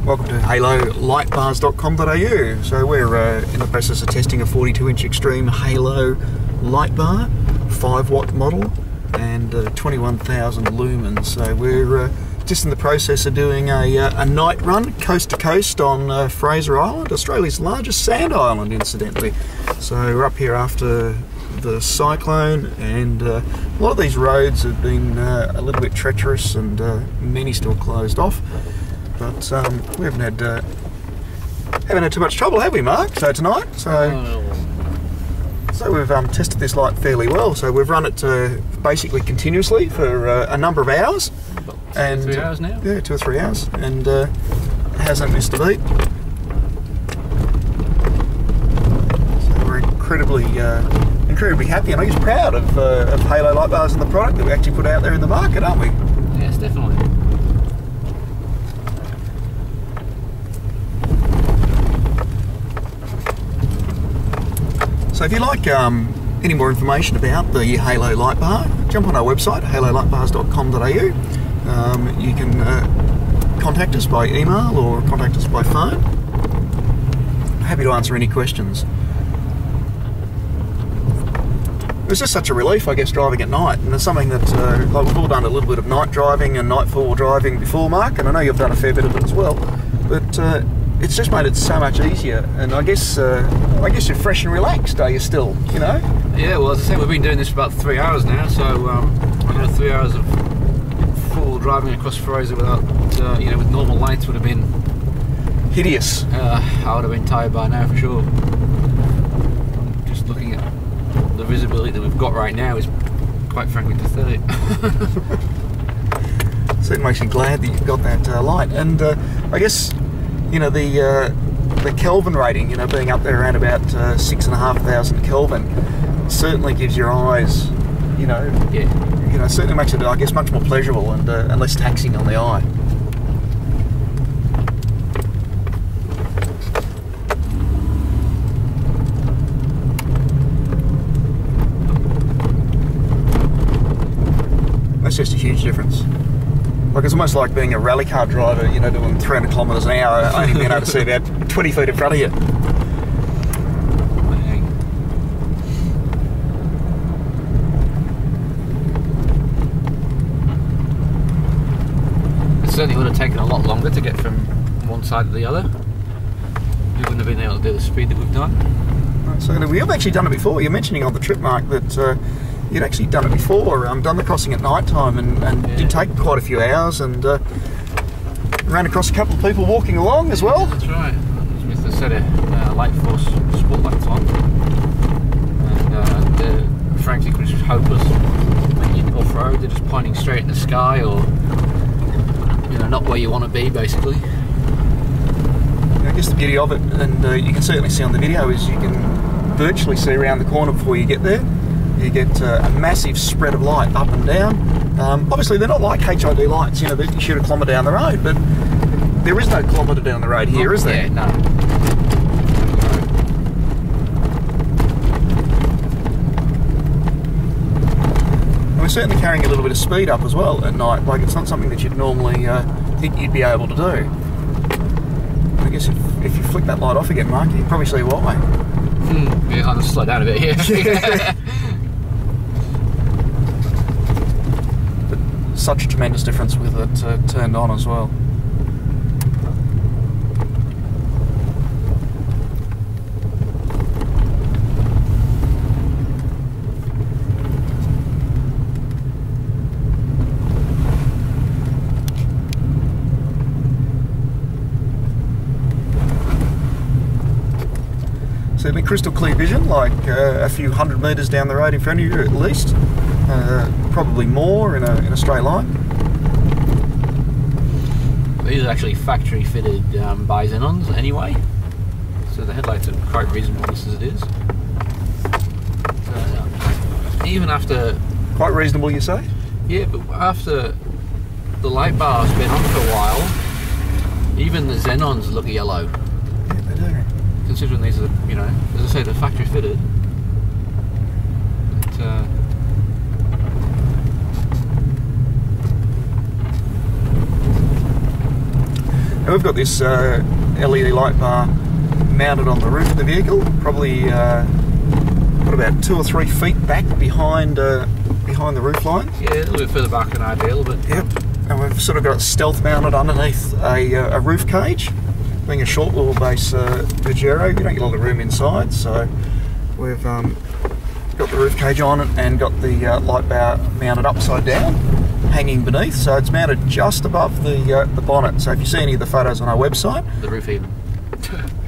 Welcome to halolightbars.com.au. So we're in the process of testing a 42-inch Xtreme Halo light bar, 5-watt model, and 21,000 lumens. So we're just in the process of doing a night run, coast to coast, on Fraser Island, Australia's largest sand island, incidentally. So we're up here after the cyclone, and a lot of these roads have been a little bit treacherous, and many still closed off. But we haven't had too much trouble, have we, Mark? So tonight, so we've tested this light fairly well. So we've run it basically continuously for a number of hours. About 2 or 3 hours now. Yeah, 2 or 3 hours, and hasn't missed a beat. So we're incredibly happy, and I guess proud of Halo light bars and the product that we actually put out there in the market, aren't we? Yes, definitely. So if you like any more information about the Halo light bar, jump on our website, halolightbars.com.au. You can contact us by email or contact us by phone. Happy to answer any questions. It was just such a relief, I guess, driving at night, and it's something that like we've all done a little bit of night driving and nightfall driving before, Mark, and I know you've done a fair bit of it as well, but it's just made it so much easier. And I guess you're fresh and relaxed, are you still, you know? Yeah, well, as I say, we've been doing this for about 3 hours now, so I know 3 hours of full driving across Fraser without, you know, with normal lights would have been hideous. I would have been tired by now for sure. Just looking at the visibility that we've got right now is quite frankly pathetic. Certainly makes you glad that you've got that light, and I guess, you know, the Kelvin rating, you know, being up there around about 6,500 Kelvin, certainly gives your eyes, you know, certainly makes it, I guess, much more pleasurable and less taxing on the eye. That's just a huge difference. Like, it's almost like being a rally car driver, you know, doing 300 kilometres an hour, only being able to see about 20 feet in front of you. It certainly would have taken a lot longer to get from one side to the other. We wouldn't have been able to do the speed that we've done. So we've actually done it before. You're mentioning on the trip, Mark, that you'd actually done it before, done the crossing at night time, and yeah. Did take quite a few hours, and ran across a couple of people walking along as well. That's right, with a set of light force sport lights on, and they're frankly just hopeless when you're off-road. They're just pointing straight in the sky, or, you know, not where you want to be, basically. I guess the beauty of it, and you can certainly see on the video, is you can virtually see around the corner before you get there. You get a massive spread of light up and down. Obviously, they're not like HID lights, you know, that you shoot a kilometre down the road, but there is no kilometre down the road here, is there? Yeah, no. And we're certainly carrying a little bit of speed up as well at night. Like, it's not something that you'd normally think you'd be able to do. I guess if you flick that light off again, Mark, you can probably see why. Yeah, I'll just slow down a bit here. Yeah. But such a tremendous difference with it turned on as well. Certainly crystal clear vision, like a few 100 metres down the road in front of you at least, probably more in a straight line. These are actually factory fitted bi-xenons anyway, so the headlights are quite reasonable just as it is. So, even after... Quite reasonable, you say? Yeah, but after the light bar's been on for a while, even the xenons look yellow. Yeah, they do. Considering these are, you know, as I say, they're factory fitted. And we've got this LED light bar mounted on the roof of the vehicle, probably what, about 2 or 3 feet back behind the roof line. Yeah, a little bit further back than ideal, but... Yep. And we've sort of got it stealth mounted underneath a roof cage. Being a short wheelbase Pajero, you don't get a lot of room inside, so we've got the roof cage on it and got the light bar mounted upside down, hanging beneath. So it's mounted just above the bonnet. So if you see any of the photos on our website, the roof even.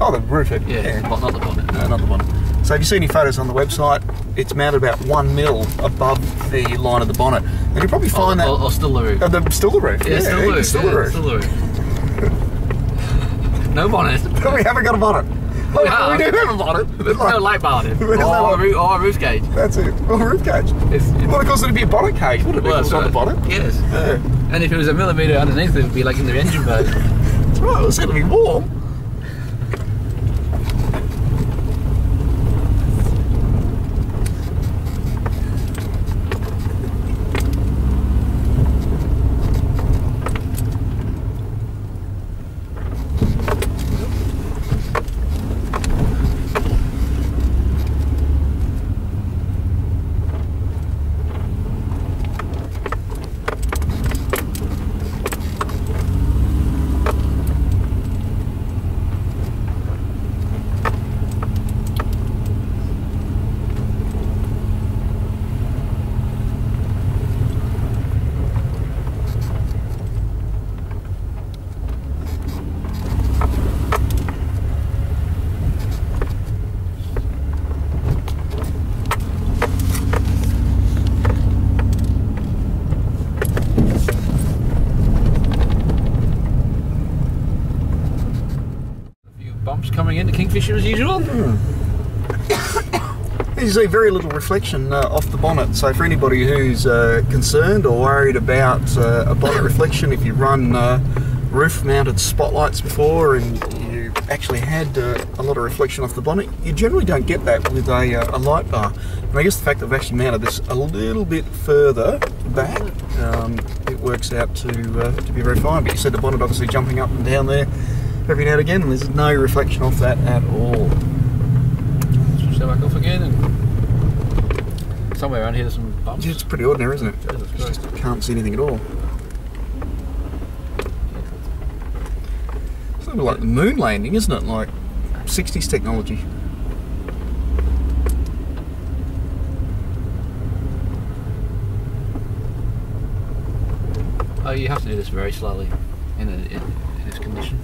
Oh, the roof even. Yeah, not the bonnet. No, not the bonnet. So if you see any photos on the website, it's mounted about 1 mil above the line of the bonnet. And you'll probably find that... Or still the roof. Still the roof. Yeah, still the roof. Still the roof. Still the roof. No bonnet. We haven't got a bonnet. We do have a bonnet. There's no light bar on it. Or a roof cage. That's it. Or a roof cage. Well, of course, it'd be a bonnet cage, wouldn't it? Well, it's on the bonnet. Yes. Yeah. And if it was a millimetre underneath, it would be like in the engine bay. That's right. It's going to be warm. Coming into Kingfisher as usual. As you see, very little reflection off the bonnet. So for anybody who's concerned or worried about a bonnet reflection, if you run roof-mounted spotlights before and you actually had a lot of reflection off the bonnet, you generally don't get that with a light bar. And I guess the fact that I've actually mounted this a little bit further back, it works out to be very fine. But you see the bonnet obviously jumping up and down there every now and again, and there's no reflection off that at all. Switch that back off again, and somewhere around here there's some bumps. It's pretty ordinary, isn't it? Yeah, You just can't see anything at all. It's a little bit like the moon landing, isn't it? Like 60s technology. Oh, you have to do this very slowly in this condition.